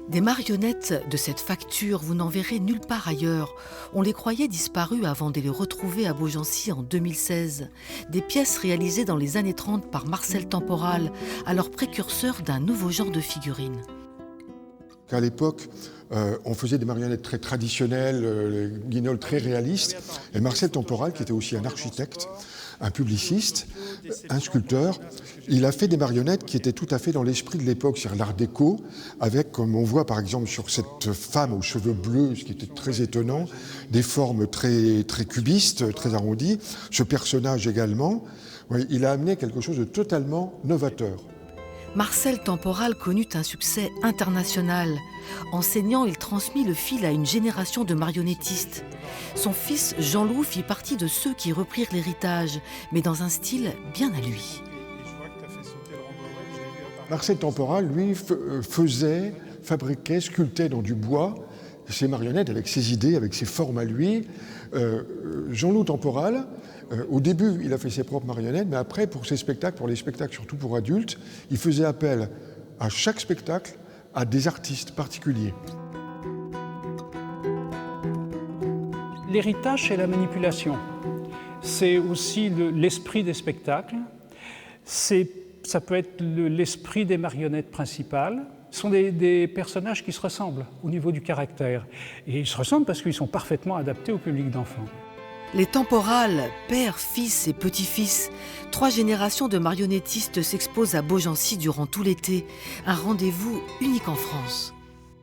Des marionnettes de cette facture, vous n'en verrez nulle part ailleurs. On les croyait disparues avant de les retrouver à Beaugency en 2016. Des pièces réalisées dans les années 30 par Marcel Temporal, alors précurseur d'un nouveau genre de figurines. À l'époque, on faisait des marionnettes très traditionnelles, guignols très réalistes. Et Marcel Temporal, qui était aussi un architecte, un publiciste, un sculpteur, il a fait des marionnettes qui étaient tout à fait dans l'esprit de l'époque, c'est-à-dire l'art déco, avec, comme on voit par exemple sur cette femme aux cheveux bleus, ce qui était très étonnant, des formes très, très cubistes, très arrondies. Ce personnage également, oui, il a amené quelque chose de totalement novateur. Marcel Temporal connut un succès international. Enseignant, il transmit le fil à une génération de marionnettistes. Son fils Jean-Loup fit partie de ceux qui reprirent l'héritage, mais dans un style bien à lui. Marcel Temporal, lui, fabriquait, sculptait dans du bois ses marionnettes avec ses idées, avec ses formes à lui. Jean-Loup Temporal, au début, il a fait ses propres marionnettes, mais après, pour ses spectacles, pour les spectacles surtout pour adultes, il faisait appel à chaque spectacle à des artistes particuliers. L'héritage, c'est la manipulation. C'est aussi l'esprit des spectacles. Ça peut être l'esprit des marionnettes principales. Ce sont des personnages qui se ressemblent au niveau du caractère. Et ils se ressemblent parce qu'ils sont parfaitement adaptés au public d'enfants. Les Temporales, père, fils et petit-fils, 3 générations de marionnettistes s'exposent à Beaugency durant tout l'été. Un rendez-vous unique en France.